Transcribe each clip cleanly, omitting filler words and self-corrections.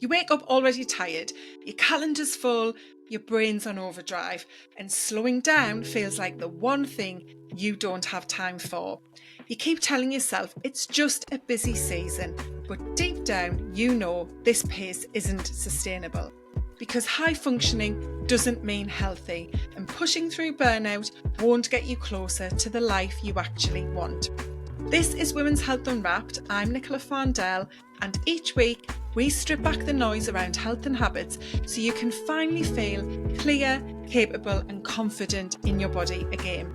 You wake up already tired, your calendar's full, your brain's on overdrive, and slowing down feels like the one thing you don't have time for. You keep telling yourself it's just a busy season, but deep down you know this pace isn't sustainable. Because high functioning doesn't mean healthy, and pushing through burnout won't get you closer to the life you actually want. This is Women's Health Unwrapped. I'm Nicola Fandel, and each week we strip back the noise around health and habits so you can finally feel clear, capable and confident in your body again.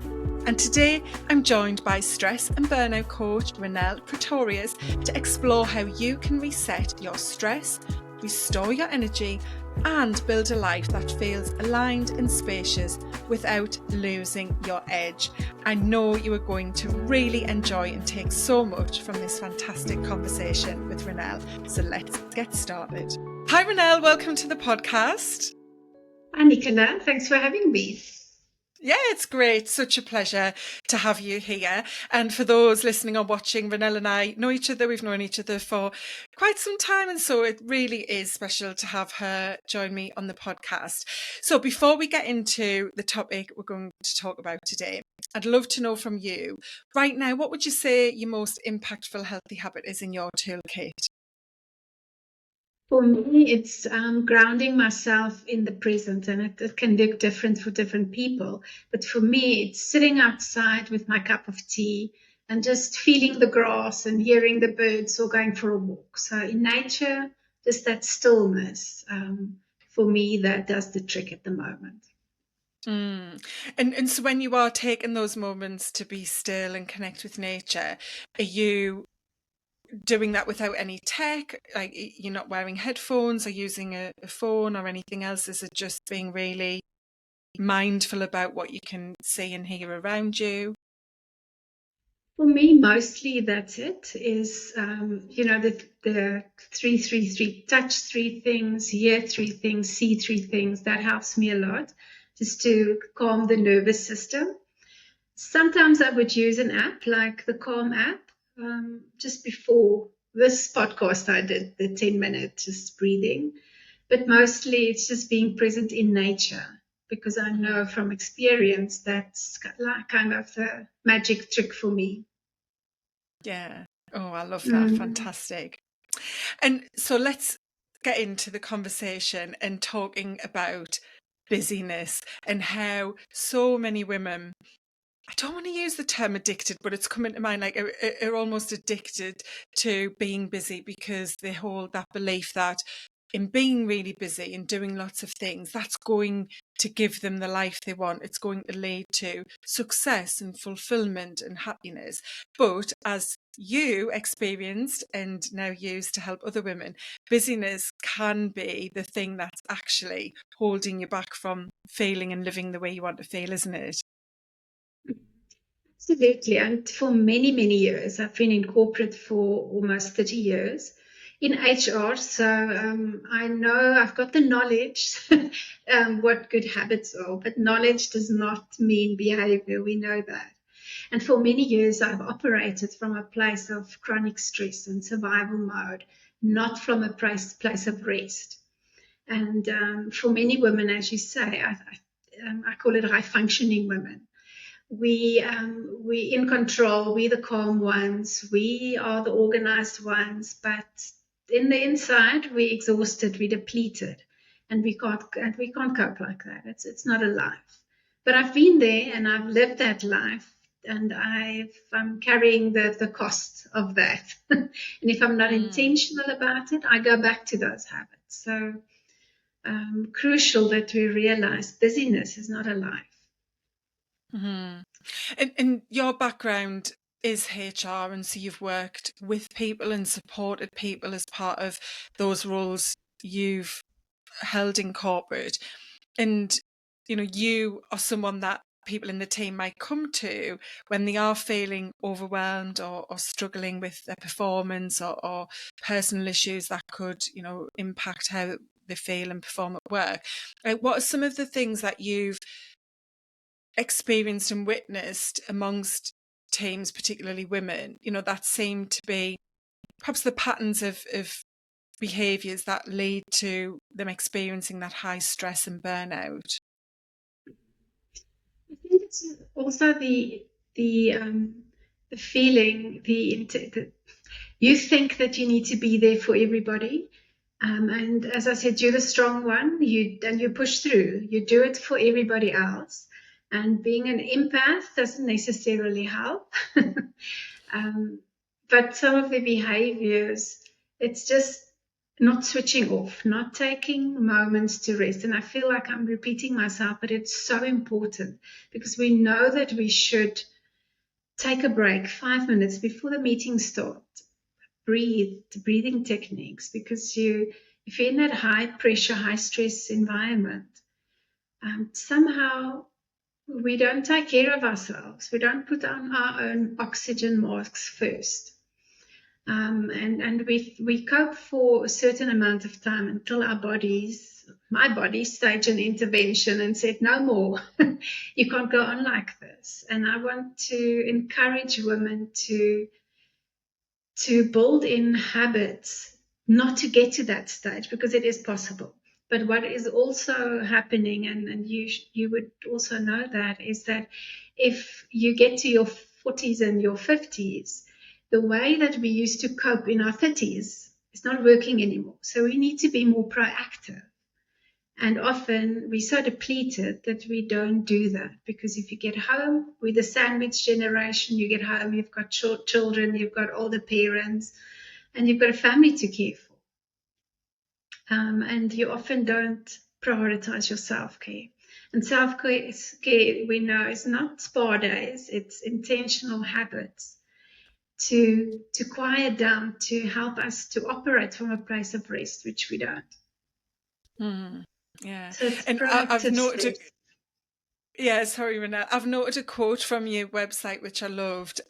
And today I'm joined by stress and burnout coach Ronél Pretorius to explore how you can reset your stress, restore your energy and build a life that feels aligned and spacious without losing your edge. I know you are going to really enjoy and take so much from this fantastic conversation with Ronél. So let's get started. Hi Ronél, welcome to the podcast. Hi Nicola, thanks for having me. Yeah, it's great. Such a pleasure to have you here. And for those listening or watching, Ronél and I know each other. We've known each other for quite some time. And so it really is special to have her join me on the podcast. So before we get into the topic we're going to talk about today, I'd love to know from you right now, what would you say your most impactful healthy habit is in your toolkit? For me, it's grounding myself in the present, and it can look different for different people. But for me, it's sitting outside with my cup of tea and just feeling the grass and hearing the birds or going for a walk. So in nature, just that stillness, for me, that does the trick at the moment. And so when you are taking those moments to be still and connect with nature, are you doing that without any tech? Like you're not wearing headphones or using a phone or anything else? Is it just being really mindful about what you can see and hear around you? For me, mostly that's it. Is the 3-3-3: touch 3 things, hear 3 things, see 3 things. That helps me a lot, just to calm the nervous system. Sometimes I would use an app like the Calm app. Just before this podcast, I did the 10-minute just breathing, but mostly it's just being present in nature, because I know from experience that's kind of the magic trick for me. Yeah. Oh, I love that. Fantastic. And so let's get into the conversation and talking about busyness and how so many women, I don't want to use the term addicted, but it's coming to mind, like are almost addicted to being busy, because they hold that belief that in being really busy and doing lots of things, that's going to give them the life they want. It's going to lead to success and fulfillment and happiness. But as you experienced and now use to help other women, busyness can be the thing that's actually holding you back from feeling and living the way you want to feel, isn't it? Absolutely. And for many, many years, I've been in corporate for almost 30 years in HR. So I know I've got the knowledge what good habits are, but knowledge does not mean behavior. We know that. And for many years, I've operated from a place of chronic stress and survival mode, not from a place of rest. And for many women, as you say, I call it high functioning women. We in control. We're the calm ones. We are the organized ones. But in the inside, we're exhausted. We're depleted, and we can't cope like that. It's not a life. But I've been there and I've lived that life, and I'm carrying the cost of that. And if I'm not intentional about it, I go back to those habits. So crucial that we realize busyness is not a life. Mm-hmm. And your background is HR, and so you've worked with people and supported people as part of those roles you've held in corporate. And, you know, you are someone that people in the team might come to when they are feeling overwhelmed or struggling with their performance or personal issues that could, you know, impact how they feel and perform at work. Like, what are some of the things that you've experienced and witnessed amongst teams, particularly women, you know, that seem to be perhaps the patterns of behaviours that lead to them experiencing that high stress and burnout? I think it's also the feeling, you think that you need to be there for everybody. And as I said, you're the strong one. You push through. You do it for everybody else. And being an empath doesn't necessarily help. But some of the behaviors, it's just not switching off, not taking moments to rest. And I feel like I'm repeating myself, but it's so important because we know that we should take a break 5 minutes before the meeting starts. Breathing techniques, because if you're in that high pressure, high stress environment, somehow we don't take care of ourselves. We don't put on our own oxygen masks first. And we cope for a certain amount of time until my body staged an intervention and said, no more, you can't go on like this. And I want to encourage women to build in habits not to get to that stage, because it is possible. But what is also happening, and you would also know that, is that if you get to your 40s and your 50s, the way that we used to cope in our 30s is not working anymore. So we need to be more proactive. And often we're so depleted that we don't do that, because if you get home with the sandwich generation, you get home, you've got children, you've got older parents, and you've got a family to care for. And you often don't prioritize your self-care. And self-care, we know, is not spa days, it's intentional habits to quiet down, to help us to operate from a place of rest, which we don't. Yeah. So it's And I've proactive noted, steps. yeah, sorry, Ronél. I've noted a quote from your website which I loved,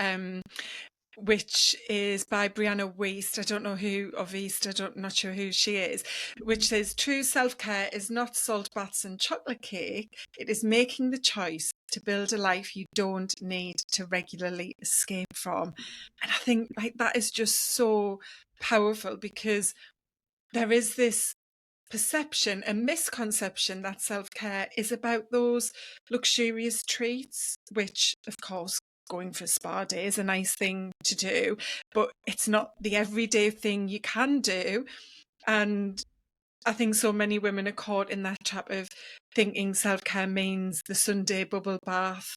which is by Brianna Wiest. I don't know who of East. Not sure who she is. Which says, "True self-care is not salt baths and chocolate cake. It is making the choice to build a life you don't need to regularly escape from." And I think like that is just so powerful, because there is this perception, a misconception, that self-care is about those luxurious treats, which of course going for a spa day is a nice thing to do, but it's not the everyday thing you can do. And I think so many women are caught in that trap of thinking self-care means the Sunday bubble bath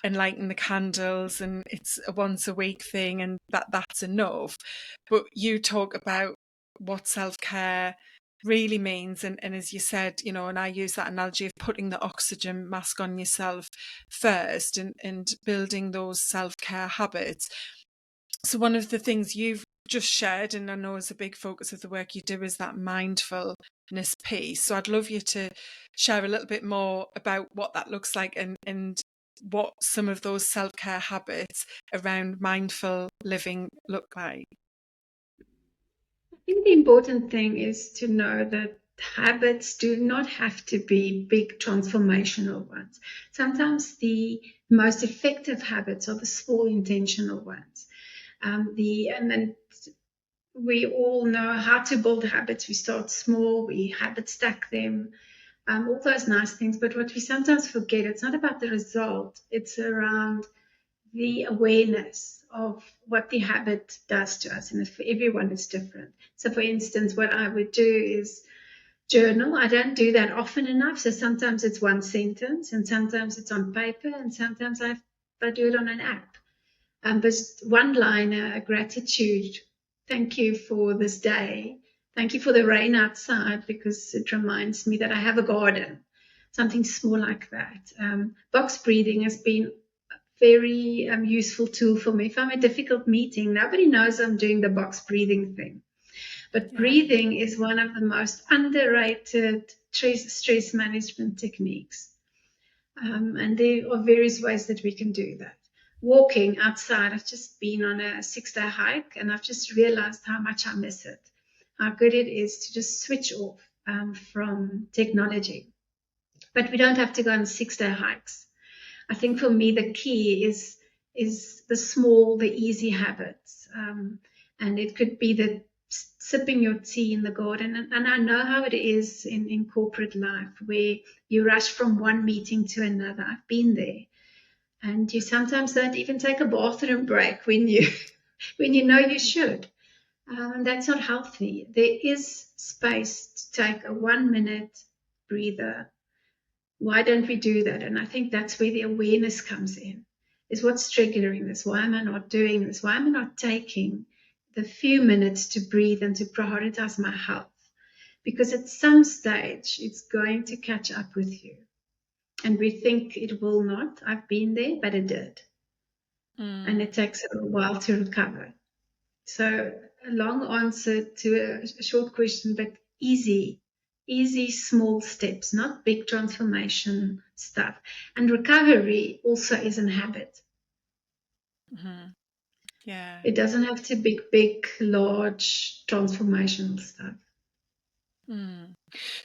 and lighting the candles, and it's a once a week thing, and that's enough. But you talk about what self-care really means, and as you said, and I use that analogy of putting the oxygen mask on yourself first, and building those self-care habits. So one of the things you've just shared, and I know is a big focus of the work you do, is that mindfulness piece. So I'd love you to share a little bit more about what that looks like, and what some of those self-care habits around mindful living look like. I think the important thing is to know that habits do not have to be big transformational ones. Sometimes the most effective habits are the small intentional ones. And then we all know how to build habits. We start small, we habit stack them, all those nice things. But what we sometimes forget, it's not about the result, it's around the awareness of what the habit does to us. And for everyone, it's different. So, for instance, what I would do is journal. I don't do that often enough. So sometimes it's one sentence, and sometimes it's on paper, and sometimes I do it on an app. But one liner, a gratitude. Thank you for this day. Thank you for the rain outside, because it reminds me that I have a garden. Something small like that. Box breathing has been very useful tool for me. If I'm in a difficult meeting, nobody knows I'm doing the box breathing thing. But breathing is one of the most underrated stress management techniques. And there are various ways that we can do that. Walking outside, I've just been on a 6-day hike, and I've just realized how much I miss it, how good it is to just switch off from technology. But we don't have to go on 6-day hikes. I think for me, the key is the small, the easy habits. And it could be sipping your tea in the garden. And I know how it is in corporate life, where you rush from one meeting to another. I've been there. And you sometimes don't even take a bathroom break when you when you know you should. And that's not healthy. There is space to take a 1 minute breather. Why don't we do that? And I think that's where the awareness comes in. Is what's triggering this? Why am I not doing this? Why am I not taking the few minutes to breathe and to prioritize my health? Because at some stage, it's going to catch up with you. And we think it will not. I've been there, but it did. And it takes a while to recover. So a long answer to a short question, but easy, small steps, not big transformation stuff. And recovery also is a habit. Mm-hmm. Yeah. It doesn't have to be big, large transformational stuff.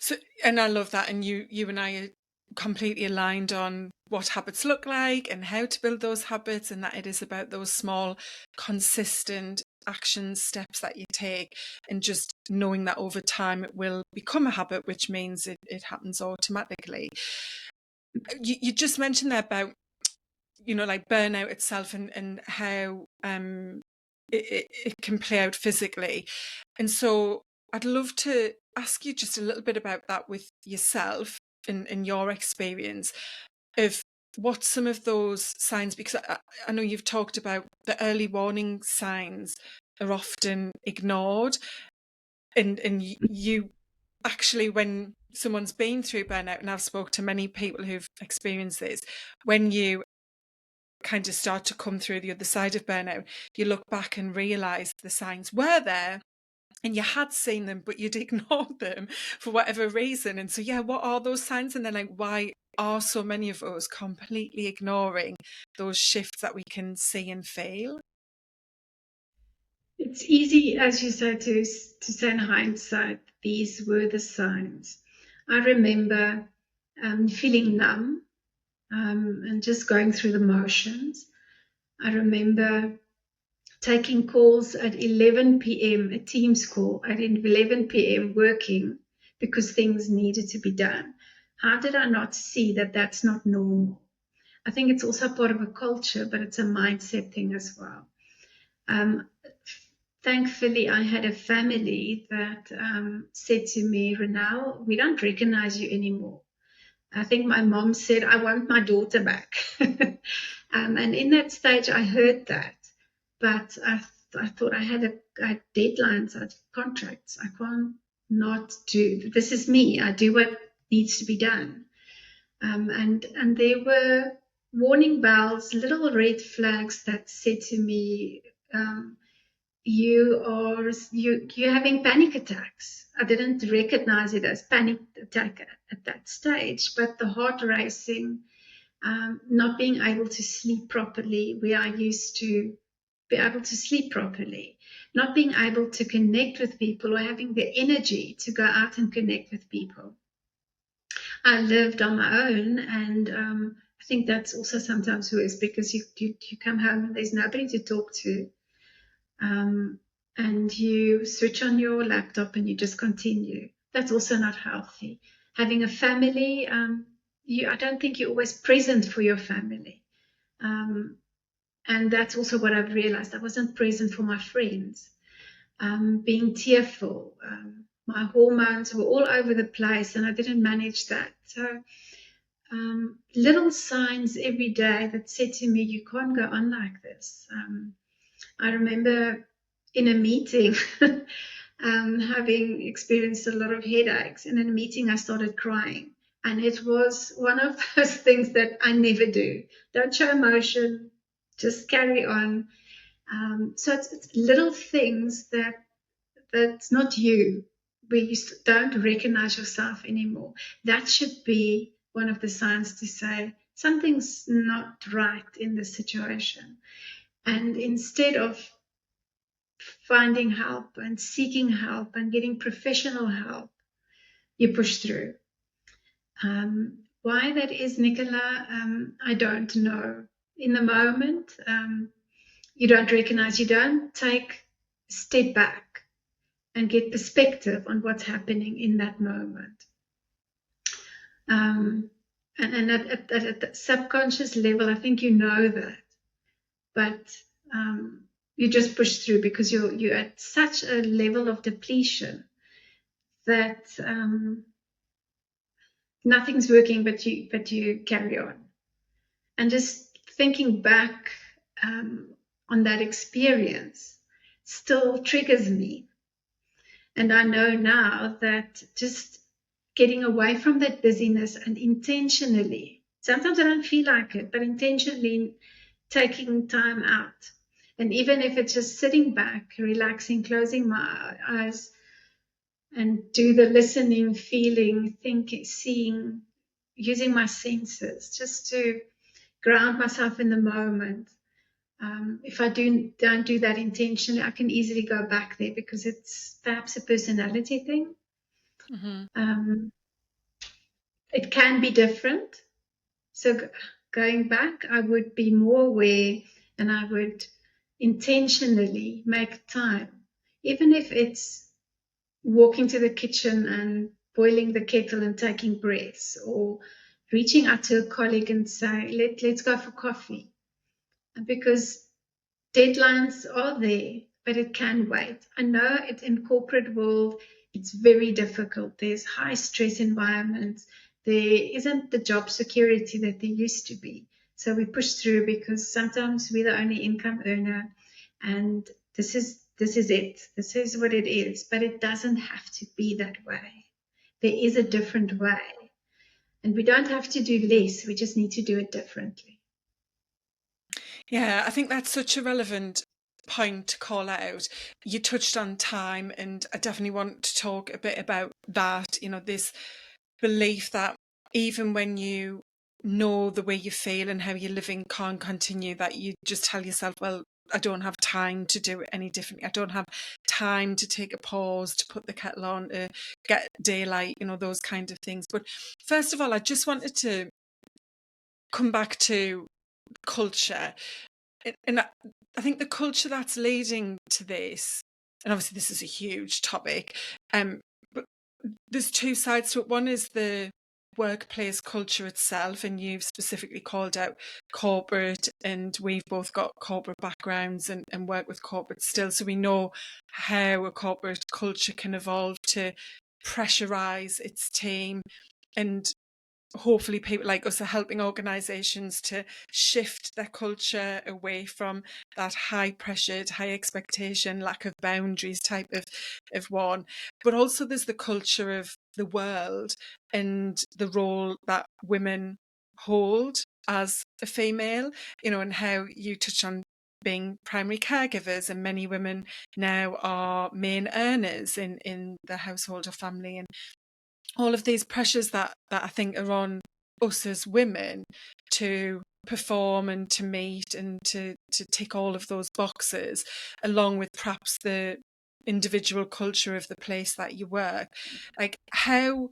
So, and I love that. And you and I are completely aligned on what habits look like and how to build those habits, and that it is about those small, consistent action steps that you take, and just knowing that over time it will become a habit, which means it happens automatically. You just mentioned there about, like burnout itself, and how it can play out physically. And so I'd love to ask you just a little bit about that with yourself, in your experience of what some of those signs, because I know you've talked about the early warning signs are often ignored, and you actually, when someone's been through burnout, and I've spoke to many people who've experienced this, when you kind of start to come through the other side of burnout, you look back and realize the signs were there and you had seen them, but you'd ignored them for whatever reason. And so, yeah, what are those signs? And then, like, why are so many of us completely ignoring those shifts that we can see and feel? It's easy, as you say, to say in hindsight, these were the signs. I remember feeling numb and just going through the motions. I remember taking calls at 11 p.m., a Teams call at 11 p.m., working because things needed to be done. How did I not see that that's not normal? I think it's also part of a culture, but it's a mindset thing as well. Thankfully, I had a family that said to me, Ronél, we don't recognize you anymore. I think my mom said, I want my daughter back. And in that stage, I heard that. But I thought I had deadlines, I had contracts. I can't not do. This is me. I do what needs to be done. And there were warning bells, little red flags that said to me, you're having panic attacks. I didn't recognize it as panic attack at that stage, but the heart racing, not being able to sleep properly where I used to be able to sleep properly, not being able to connect with people or having the energy to go out and connect with people. I lived on my own, and I think that's also sometimes worse because you come home and there's nobody to talk to. And you switch on your laptop and you just continue. That's also not healthy. Having a family, I don't think you're always present for your family. And that's also what I've realized. I wasn't present for my friends. Being tearful. My hormones were all over the place and I didn't manage that. So little signs every day that said to me, you can't go on like this. I remember in a meeting having experienced a lot of headaches. And in a meeting, I started crying. And it was one of those things that I never do. Don't show emotion, just carry on. So it's little things that's not you, where you don't recognize yourself anymore. That should be one of the signs to say something's not right in this situation. And instead of finding help and seeking help and getting professional help, you push through. Why that is, Nicola, I don't know. In the moment, you don't recognize, you don't take a step back and get perspective on what's happening in that moment. And at the subconscious level, I think you know that, but you just push through because you're at such a level of depletion that nothing's working, but you carry on. And just thinking back on that experience still triggers me. And I know now that just getting away from that busyness and intentionally, sometimes I don't feel like it, but intentionally taking time out. And even if it's just sitting back, relaxing, closing my eyes, and do the listening, feeling, thinking, seeing, using my senses just to ground myself in the moment. If I don't do that intentionally, I can easily go back there because it's perhaps a personality thing. Mm-hmm. It can be different. So going back, I would be more aware and I would intentionally make time, even if it's walking to the kitchen and boiling the kettle and taking breaths, or reaching out to a colleague and say, let's go for coffee. Because deadlines are there, but it can wait. I know it in corporate world, it's very difficult. There's high stress environments. There isn't the job security that there used to be. So we push through because sometimes we're the only income earner, and this is it. This is what it is. But it doesn't have to be that way. There is a different way. And we don't have to do less. We just need to do it differently. Yeah, I think that's such a relevant point to call out. You touched on time, and I definitely want to talk a bit about that, this belief that even when you know the way you feel and how you're living can't continue, that you just tell yourself, well, I don't have time to do it any differently. I don't have time to take a pause, to put the kettle on, to get daylight, those kind of things. But first of all, I just wanted to come back to culture. And I think the culture that's leading to this, and obviously this is a huge topic, but there's two sides to it. One is the workplace culture itself, and you've specifically called out corporate, and we've both got corporate backgrounds and work with corporate still, so we know how a corporate culture can evolve to pressurize its team, and hopefully people like us are helping organizations to shift their culture away from that high pressured, high expectation, lack of boundaries type of one. But also there's the culture of the world and the role that women hold as a female, and how you touch on being primary caregivers, and many women now are main earners in the household or family, and all of these pressures that I think are on us as women to perform and to meet and to tick all of those boxes, along with perhaps the individual culture of the place that you work. Like how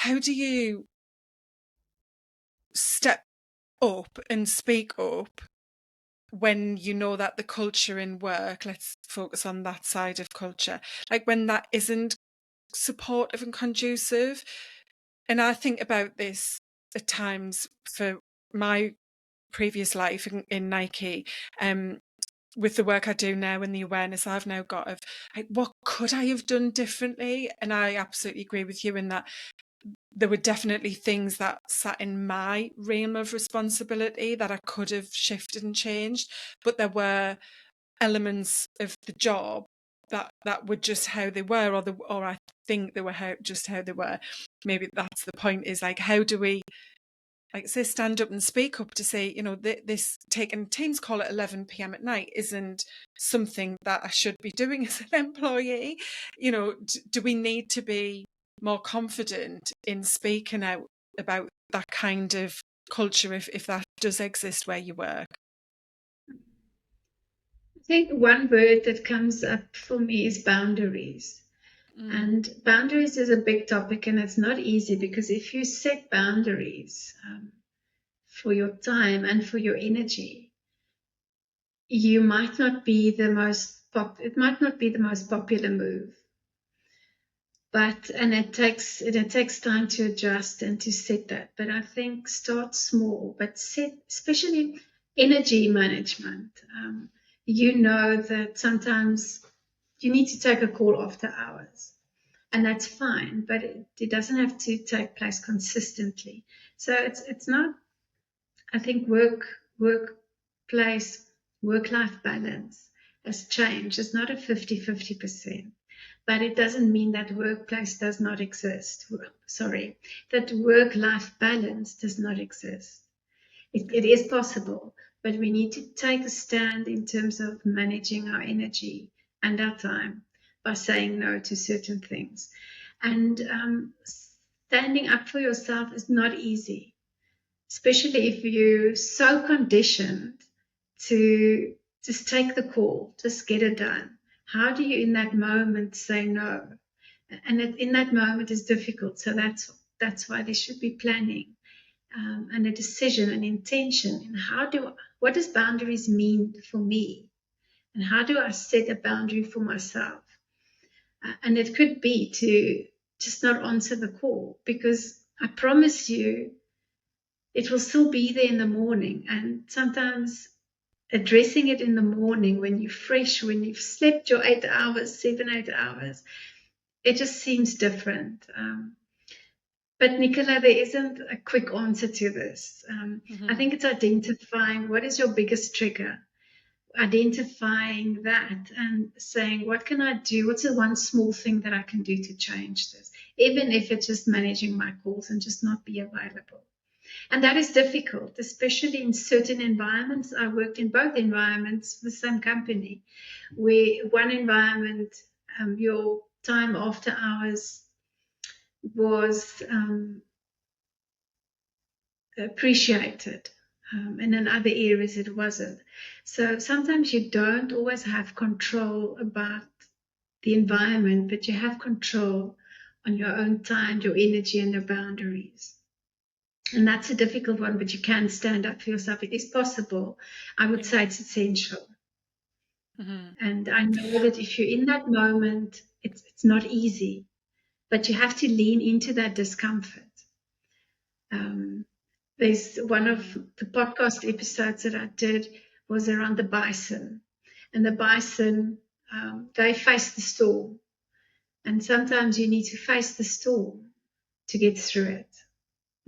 do you step up and speak up when you know that the culture in work, let's focus on that side of culture, like when that isn't supportive and conducive? And I think about this at times for my previous life in Nike, with the work I do now and the awareness I've now got of like, what could I have done differently? And I absolutely agree with you in that there were definitely things that sat in my realm of responsibility that I could have shifted and changed, but there were elements of the job that were just how they were, or I think they were just how they were. Maybe that's the point, is like, how do we, like, say, stand up and speak up to say, this taking Teams call at 11 p.m. at night isn't something that I should be doing as an employee. Do we need to be more confident in speaking out about that kind of culture if that does exist where you work? I think one word that comes up for me is boundaries. And boundaries is a big topic, and it's not easy because if you set boundaries for your time and for your energy, you might not be the most it might not be the most popular move, but and it takes time to adjust and to set that. But I think start small, but set, especially energy management. You know that sometimes you need to take a call after hours, and that's fine, but it doesn't have to take place consistently. So it's not. I think workplace work life balance has changed. It's not a 50-50%, but it doesn't mean that workplace does not exist. Sorry, that work life balance does not exist. It is possible, but we need to take a stand in terms of managing our energy and our time by saying no to certain things. And standing up for yourself is not easy, especially if you're so conditioned to just take the call, just get it done. How do you in that moment say no? And in that moment is difficult. So that's why there should be planning, and a decision, an intention. And what does boundaries mean for me? And how do I set a boundary for myself? And it could be to just not answer the call, because I promise you, it will still be there in the morning. And sometimes addressing it in the morning when you're fresh, when you've slept your 8 hours, 7, 8 hours, it just seems different. But Nicola, there isn't a quick answer to this. I think it's identifying what is your biggest trigger, identifying that and saying, what can I do? What's the one small thing that I can do to change this? Even if it's just managing my calls and just not be available. And that is difficult, especially in certain environments. I worked in both environments for the same company, where one environment, your time after hours was appreciated, and in other areas it wasn't. So sometimes you don't always have control about the environment, but you have control on your own time, your energy, and your boundaries. And that's a difficult one, but you can stand up for yourself. It is possible. I would say it's essential. And I know that if you're in that moment, it's not easy, but you have to lean into that discomfort. There's one of the podcast episodes that I did was around the bison, and the bison, they face the storm, and sometimes you need to face the storm to get through it.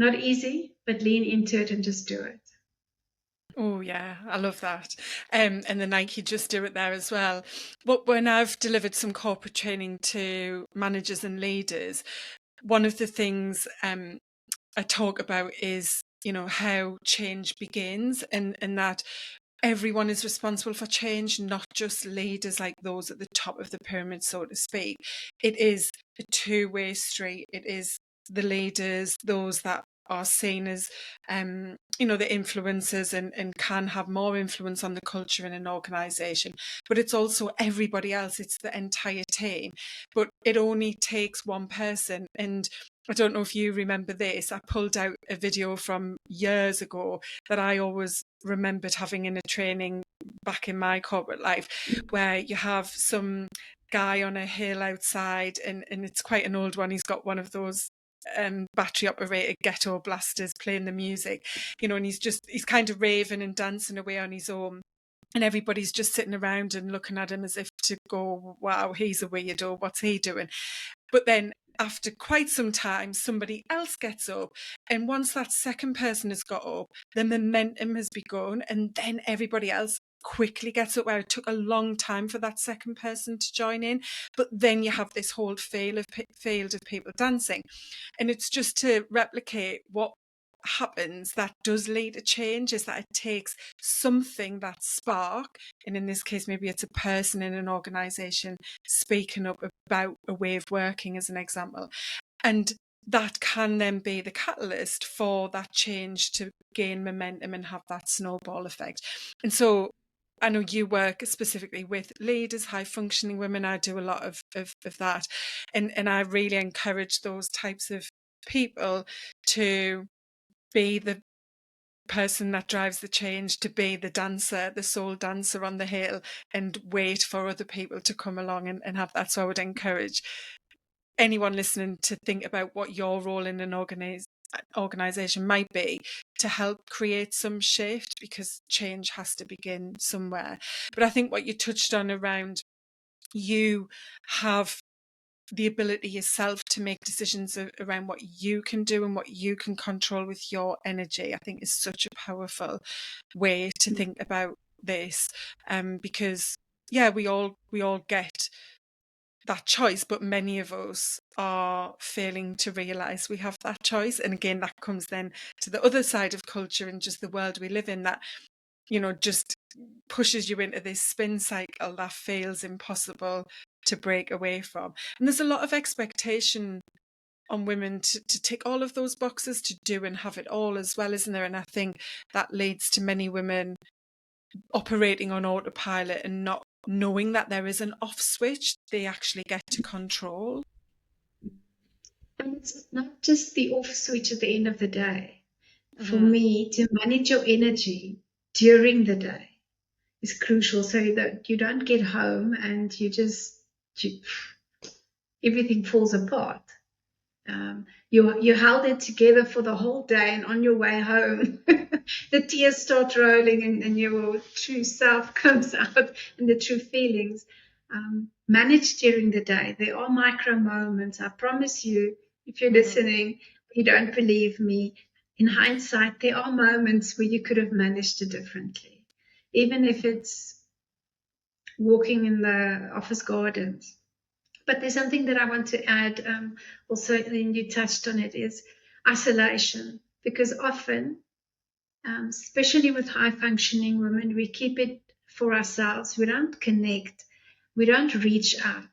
Not easy, but lean into it and just do it. Oh yeah, I love that. And the Nike Just Do It there as well. But when I've delivered some corporate training to managers and leaders, one of the things I talk about is, how change begins, and that everyone is responsible for change, not just leaders like those at the top of the pyramid, so to speak. It is a two-way street. It is the leaders, those that are seen as, the influencers and can have more influence on the culture in an organisation. But it's also everybody else. It's the entire team. But it only takes one person. And I don't know if you remember this. I pulled out a video from years ago that I always remembered having in a training back in my corporate life, where you have some guy on a hill outside, and it's quite an old one. He's got one of those battery operated ghetto blasters playing the music, and he's kind of raving and dancing away on his own. And everybody's just sitting around and looking at him as if to go, wow, he's a weirdo, what's he doing? But then after quite some time, somebody else gets up. And once that second person has got up, the momentum has begun. And then everybody else quickly gets up, where it took a long time for that second person to join in. But then you have this whole field of people dancing. And it's just to replicate what happens that does lead to change, is that it takes something, that spark, and in this case maybe it's a person in an organization speaking up about a way of working, as an example, and that can then be the catalyst for that change to gain momentum and have that snowball effect. And so I know you work specifically with leaders, high functioning women. I do a lot of that, and I really encourage those types of people to be person that drives the change, to be the dancer, the soul dancer on the hill, and wait for other people to come along and have that. So I would encourage anyone listening to think about what your role in an organization might be to help create some shift, because change has to begin somewhere. But I think what you touched on around, you have the ability yourself to make decisions around what you can do and what you can control with your energy, I think is such a powerful way to think about this. Because we all get that choice, but many of us are failing to realize we have that choice. And again, that comes then to the other side of culture and just the world we live in, that just pushes you into this spin cycle that feels impossible to break away from. And there's a lot of expectation on women to tick all of those boxes, to do and have it all as well, isn't there? And I think that leads to many women operating on autopilot and not knowing that there is an off switch they actually get to control. And it's not just the off switch at the end of the day. For Mm-hmm. me, to manage your energy during the day is crucial, so that you don't get home and everything falls apart. You held it together for the whole day, and on your way home, the tears start rolling, and your true self comes out, and the true feelings. Manage during the day. There are micro moments. I promise you, if you're listening, you don't believe me. In hindsight, there are moments where you could have managed it differently, even if it's walking in the office gardens. But there's something that I want to add, also, and you touched on it, is isolation. Because often, especially with high functioning women, we keep it for ourselves. We don't connect. We don't reach out.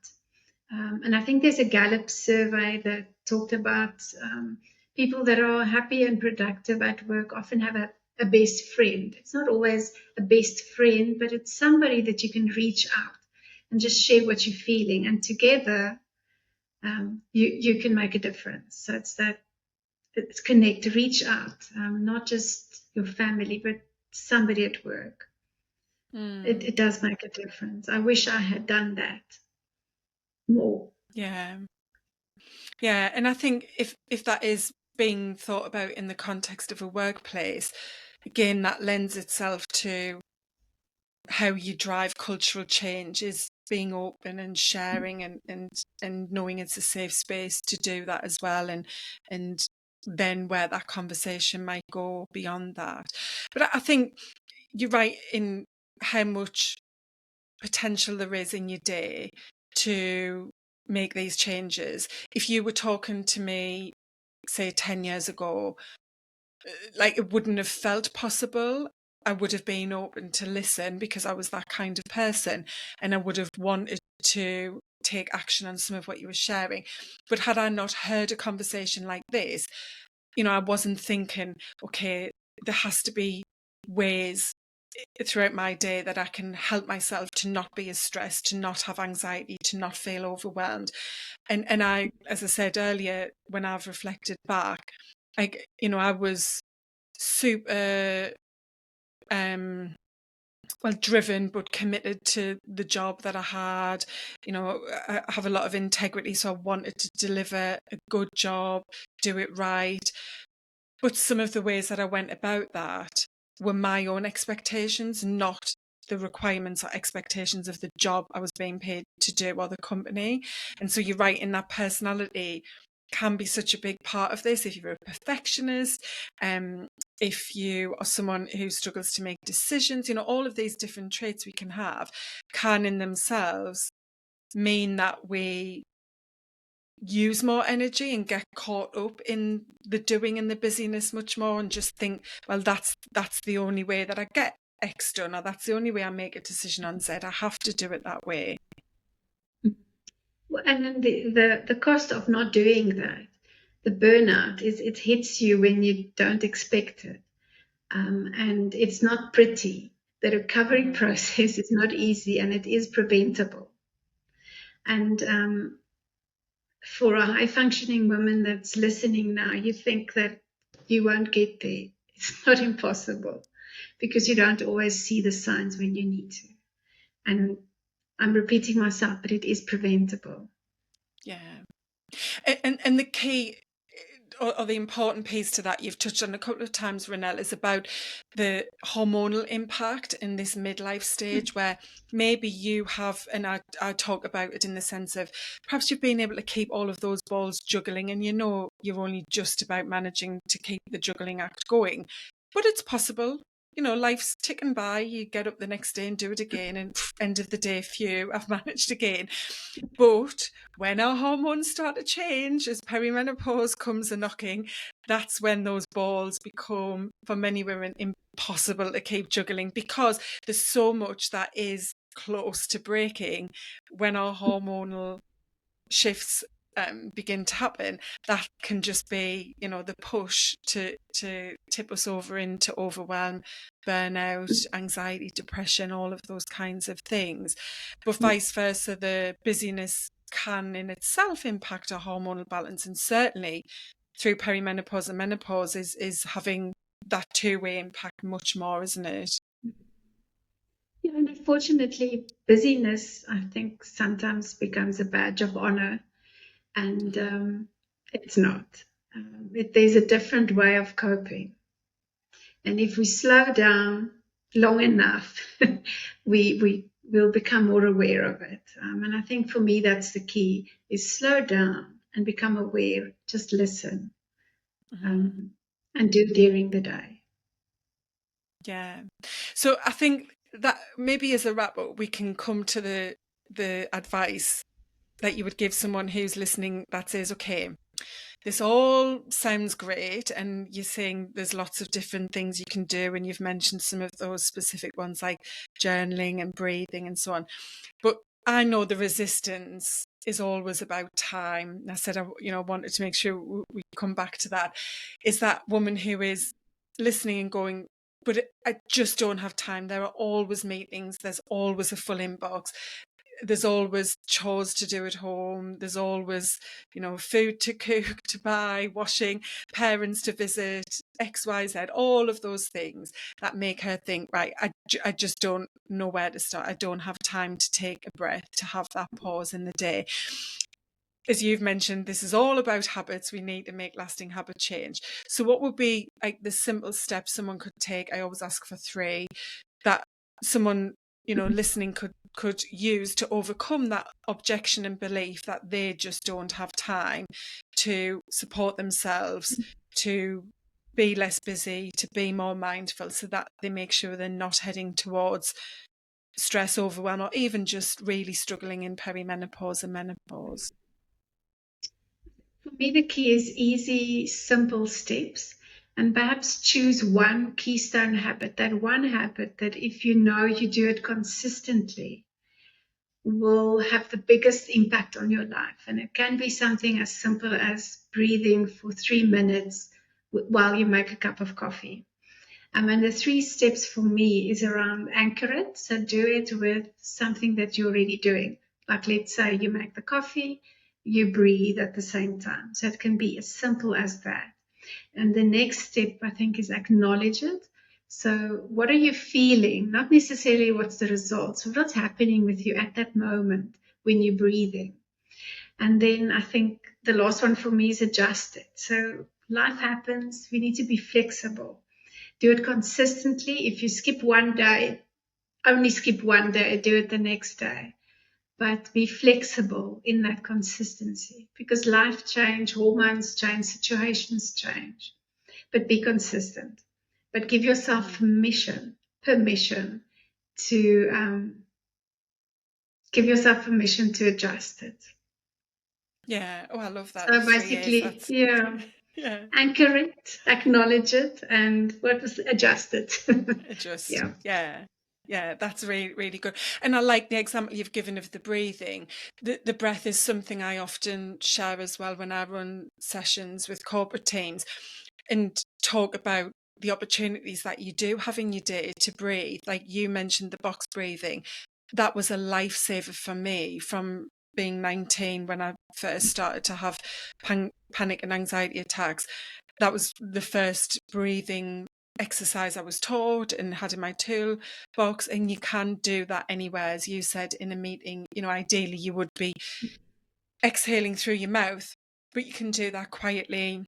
And I think there's a Gallup survey that talked about people that are happy and productive at work often have a best friend. It's not always a best friend, but it's somebody that you can reach out and just share what you're feeling. And together, you can make a difference. So it's connect, reach out, not just your family, but somebody at work. It does make a difference. I wish I had done that more. Yeah. And I think if that is being thought about in the context of a workplace, again, that lends itself to how you drive cultural change, is being open and sharing and knowing it's a safe space to do that as well, and then where that conversation might go beyond that. But I think you're right in how much potential there is in your day to make these changes. If you were talking to me, say 10 years ago, like, it wouldn't have felt possible. I would have been open to listen because I was that kind of person, and I would have wanted to take action on some of what you were sharing. But had I not heard a conversation like this, I wasn't thinking, okay, there has to be ways throughout my day that I can help myself to not be as stressed, to not have anxiety, to not feel overwhelmed. And I, as I said earlier, when I've reflected back, I was super driven but committed to the job that I had. I have a lot of integrity, so I wanted to deliver a good job, do it right. But some of the ways that I went about that were my own expectations, not the requirements or expectations of the job I was being paid to do or the company. And so you're right, in that personality can be such a big part of this. If you're a perfectionist, if you are someone who struggles to make decisions, all of these different traits we can have can in themselves mean that we use more energy and get caught up in the doing and the busyness much more, and just think, well, that's the only way that I get X done, or that's the only way I make a decision on Z. I have to do it that way. And then the cost of not doing that, the burnout, is it hits you when you don't expect it. And it's not pretty. The recovery process is not easy, and it is preventable. And for a high functioning woman that's listening now, you think that you won't get there. It's not impossible because you don't always see the signs when you need to. And I'm repeating myself, but it is preventable. Yeah. And the key or the important piece to that you've touched on a couple of times, Ronél, is about the hormonal impact in this midlife stage where maybe you have, and I talk about it in the sense of perhaps you've been able to keep all of those balls juggling and you know you're only just about managing to keep the juggling act going. But it's possible. You know, life's ticking by. You get up the next day and do it again, and end of the day, phew, I've managed again. But when our hormones start to change, as perimenopause comes a knocking, that's when those balls become, for many women, impossible to keep juggling because there's so much that is close to breaking when our hormonal shifts begin to happen. That can just be, you know, the push to tip us over into overwhelm, burnout, anxiety, depression, all of those kinds of things. But vice versa, the busyness can in itself impact our hormonal balance, and certainly through perimenopause and menopause is having that two-way impact much more, isn't it? Yeah, and unfortunately, busyness, I think, sometimes becomes a badge of honor, and it's not. There's a different way of coping. And if we slow down long enough, we will become more aware of it. And I think for me, that's the key: is slow down and become aware. Just listen, um, and do it during the day. Yeah. So I think that maybe as a wrap up, we can come to the advice that you would give someone who's listening that says, okay, this all sounds great. And you're saying there's lots of different things you can do. And you've mentioned some of those specific ones like journaling and breathing and so on. But I know the resistance is always about time. And I said, wanted to make sure we come back to that. Is that woman who is listening and going, but I just don't have time. There are always meetings. There's always a full inbox. There's always chores to do at home. There's always, food to cook, to buy, washing, parents to visit, XYZ, all of those things that make her think, right, I just don't know where to start. I don't have time to take a breath, to have that pause in the day. As you've mentioned, this is all about habits. We need to make lasting habit change. So what would be like the simple steps someone could take? I always ask for 3 that someone, listening could use to overcome that objection and belief that they just don't have time to support themselves, to be less busy, to be more mindful, so that they make sure they're not heading towards stress, overwhelm, or even just really struggling in perimenopause and menopause. For me, the key is easy, simple steps, and perhaps choose one keystone habit, that one habit that if you know you do it consistently, will have the biggest impact on your life. And it can be something as simple as breathing for 3 minutes while you make a cup of coffee. And the 3 steps for me is around anchor it. So do it with something that you're already doing. Like let's say you make the coffee, you breathe at the same time. So it can be as simple as that. And the next step, I think, is acknowledge it. So what are you feeling? Not necessarily what's the results, but what's happening with you at that moment when you're breathing. And then I think the last one for me is adjust it. So life happens. We need to be flexible. Do it consistently. If you skip one day, only skip one day, do it the next day. But be flexible in that consistency because life change, hormones change, situations change. But be consistent. But give yourself permission to adjust it. Yeah. Oh, I love that. So The 3 A's. basically, That's yeah, yeah. anchor it, acknowledge it, and adjust it. Just Yeah. yeah, that's really, really good. And I like the example you've given of the breathing. The breath is something I often share as well when I run sessions with corporate teams and talk about the opportunities that you do have in your day to breathe. Like you mentioned the box breathing. That was a lifesaver for me from being 19 when I first started to have panic and anxiety attacks. That was the first breathing exercise I was taught and had in my toolbox, and you can do that anywhere. As you said, in a meeting, ideally you would be exhaling through your mouth, but you can do that quietly.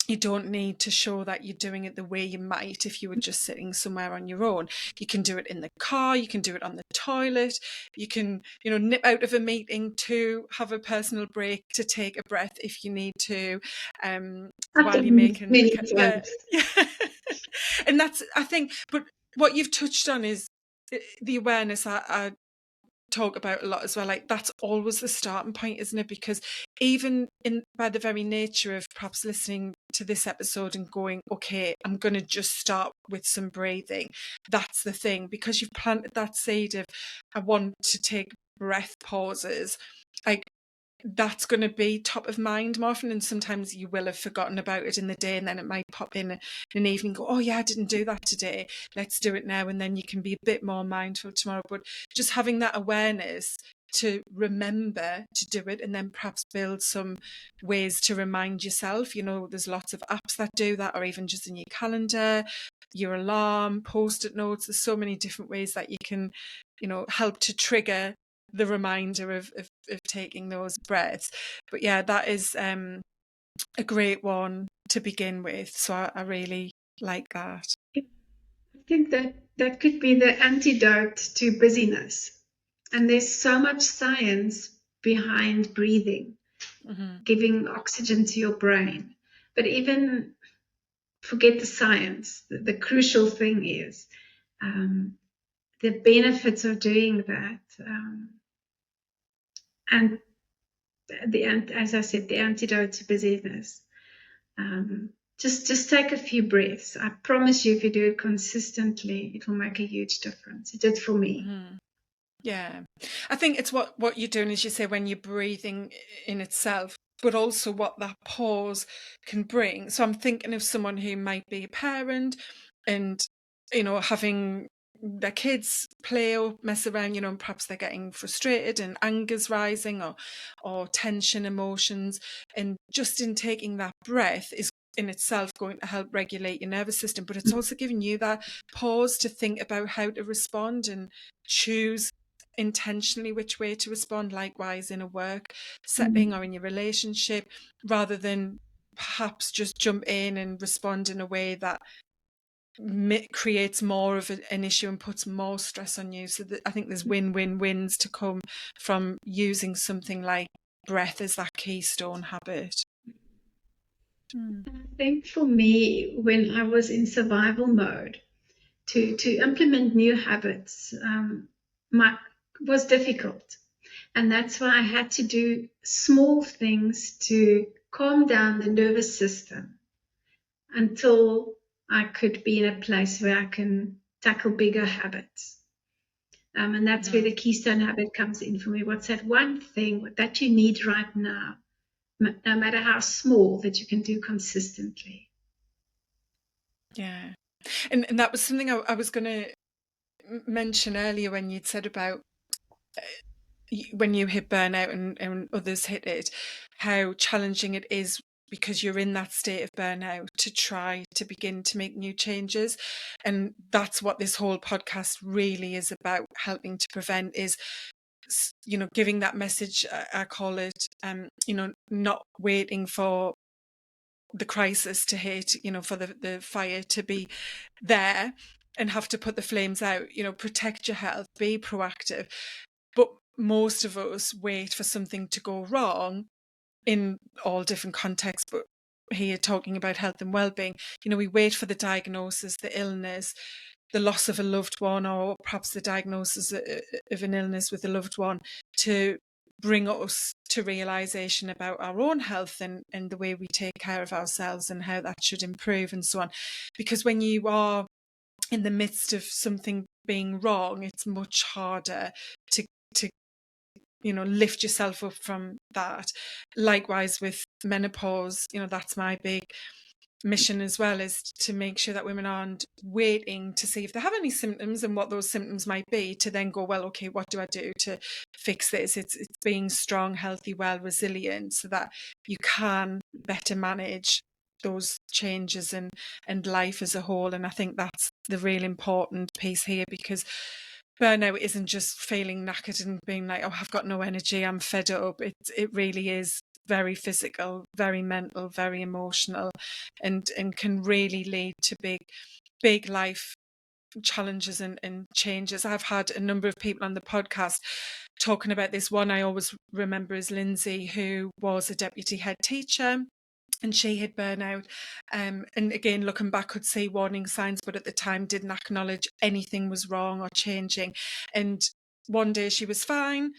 You don't need to show that you're doing it the way you might if you were just sitting somewhere on your own. You can do it in the car, you can do it on the toilet, you can, nip out of a meeting to have a personal break, to take a breath if you need to, I've while you're done making many yeah. times. And that's, I think, but what you've touched on is the awareness. I talk about a lot as well, like that's always the starting point, isn't it? Because even by the very nature of perhaps listening to this episode and going, okay, I'm going to just start with some breathing, that's the thing, because you've planted that seed of, I want to take breath pauses, like that's going to be top of mind more often. And sometimes you will have forgotten about it in the day, and then it might pop in an evening, go, oh yeah, I didn't do that today, let's do it now. And then you can be a bit more mindful tomorrow. But just having that awareness to remember to do it, and then perhaps build some ways to remind yourself. There's lots of apps that do that, or even just in your calendar, your alarm, post-it notes. There's so many different ways that you can help to trigger the reminder of taking those breaths. But yeah, that is a great one to begin with. So I really like that. I think that could be the antidote to busyness. And there's so much science behind breathing, giving oxygen to your brain. But even forget the science. The crucial thing is the benefits of doing that. And as I said, the antidote to busyness. Just take a few breaths. I promise you, if you do it consistently, it will make a huge difference. It did for me. Yeah, I think it's what you're doing, as you say, when you're breathing in itself, but also what that pause can bring. So I'm thinking of someone who might be a parent and, having their kids play or mess around, and perhaps they're getting frustrated and anger's rising, or tension, emotions. And just in taking that breath is in itself going to help regulate your nervous system, but it's also giving you that pause to think about how to respond and choose intentionally which way to respond. Likewise in a work setting or in your relationship, rather than perhaps just jump in and respond in a way that creates more of an issue and puts more stress on you. So I think there's win-win-wins to come from using something like breath as that keystone habit. I think for me, when I was in survival mode, to implement new habits was difficult. And that's why I had to do small things to calm down the nervous system until I could be in a place where I can tackle bigger habits. And that's where the keystone habit comes in for me. What's that one thing that you need right now, no matter how small, that you can do consistently? Yeah. And that was something I was going to mention earlier when you'd said about when you hit burnout and others hit it, how challenging it is because you're in that state of burnout to try to begin to make new changes. And that's what this whole podcast really is about, helping to prevent, is giving that message. I call it not waiting for the crisis to hit, for the fire to be there and have to put the flames out. Protect your health, be proactive. But most of us wait for something to go wrong in all different contexts, but here talking about health and well-being, we wait for the diagnosis, the illness, the loss of a loved one, or perhaps the diagnosis of an illness with a loved one, to bring us to realization about our own health and the way we take care of ourselves and how that should improve and so on. Because when you are in the midst of something being wrong, it's much harder to lift yourself up from that. Likewise with menopause, that's my big mission as well, is to make sure that women aren't waiting to see if they have any symptoms and what those symptoms might be, to then go, well, okay, what do I do to fix this? It's being strong, healthy, well, resilient, so that you can better manage those changes and life as a whole. And I think that's the real important piece here, because burnout isn't just feeling knackered and being like, oh, I've got no energy, I'm fed up. It really is very physical, very mental, very emotional, and can really lead to big life challenges and changes. I've had a number of people on the podcast talking about this. One I always remember is Lindsay, who was a deputy head teacher, and she had burnout. And again, looking back, could see warning signs, but at the time didn't acknowledge anything was wrong or changing. And one day she was fine.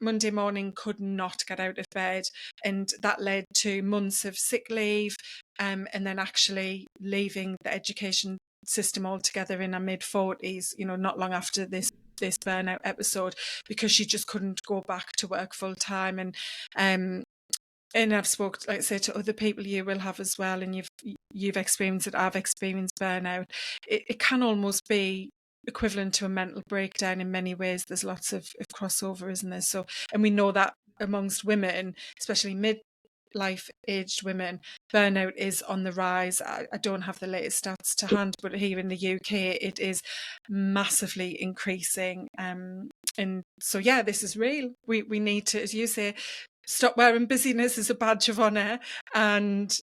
Monday morning, could not get out of bed. And that led to months of sick leave, and then actually leaving the education system altogether in her mid-40s, not long after this burnout episode, because she just couldn't go back to work full time. And I've spoke, like I say, to other people you will have as well, and you've experienced it. I've experienced burnout. It can almost be equivalent to a mental breakdown in many ways. There's lots of crossover, isn't there? So, and we know that amongst women, especially midlife aged women, burnout is on the rise. I don't have the latest stats to hand, but here in the UK, it is massively increasing. And so, yeah, this is real. We need to, as you say, stop wearing busyness as a badge of honour and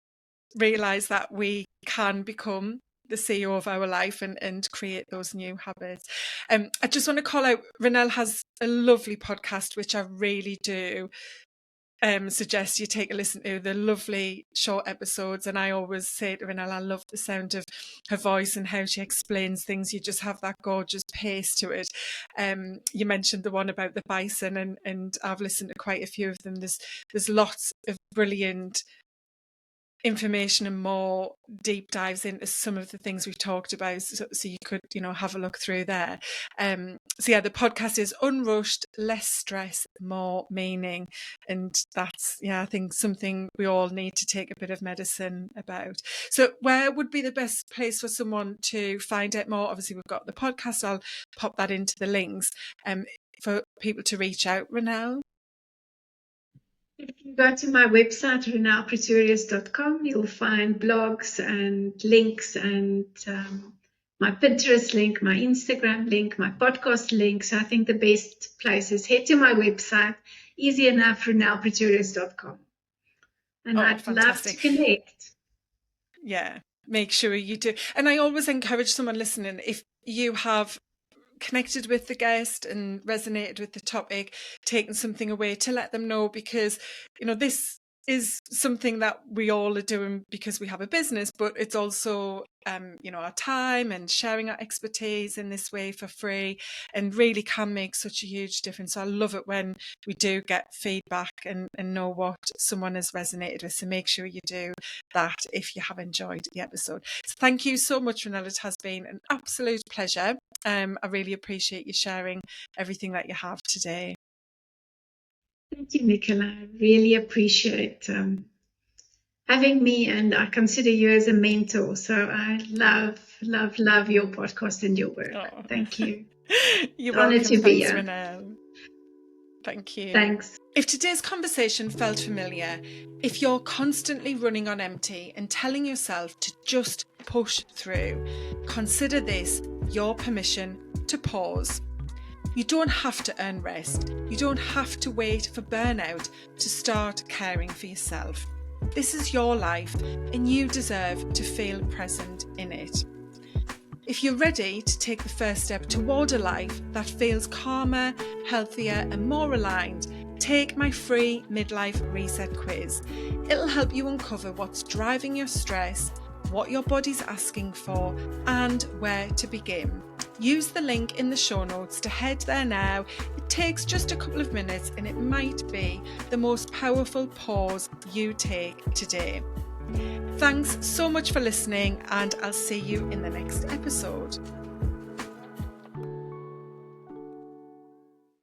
realise that we can become the CEO of our life and create those new habits. I just want to call out, Ronél has a lovely podcast, which I really do suggest you take a listen to. The lovely short episodes, and I always say to Ronél, I love the sound of her voice and how she explains things. You just have that gorgeous pace to it. You mentioned the one about the bison, and I've listened to quite a few of them. There's lots of brilliant information and more deep dives into some of the things we've talked about, so you could have a look through there. So yeah, the podcast is Unrushed, Less Stress, More Meaning, and that's, I think, something we all need to take a bit of medicine about. So where would be the best place for someone to find out more? Obviously we've got the podcast, I'll pop that into the links for people to reach out. Ronél? If you go to my website, ronelpretorius.com, you'll find blogs and links and my Pinterest link, my Instagram link, my podcast link. So I think the best place is head to my website, easy enough, ronelpretorius.com. And I'd fantastic. Love to connect. Yeah, make sure you do. And I always encourage someone listening, if you have connected with the guest and resonated with the topic, taken something away, to let them know, because this is something that we all are doing because we have a business, but it's also our time and sharing our expertise in this way for free, and really can make such a huge difference. So I love it when we do get feedback and know what someone has resonated with. So make sure you do that if you have enjoyed the episode. So thank you so much, Ronél. It has been an absolute pleasure. I really appreciate you sharing everything that you have today. Thank you, Nicola. I really appreciate having me, and I consider you as a mentor. So I love your podcast and your work. Oh. Thank you. You're welcome. Thanks, Ronél. Thank you. Thanks. If today's conversation felt familiar, if you're constantly running on empty and telling yourself to just push through, consider this your permission to pause. You don't have to earn rest. You don't have to wait for burnout to start caring for yourself. This is your life, and you deserve to feel present in it. If you're ready to take the first step toward a life that feels calmer, healthier, and more aligned, take my free midlife reset quiz. It'll help you uncover what's driving your stress, what your body's asking for, and where to begin. Use the link in the show notes to head there now. It takes just a couple of minutes, and it might be the most powerful pause you take today. Thanks so much for listening, and I'll see you in the next episode.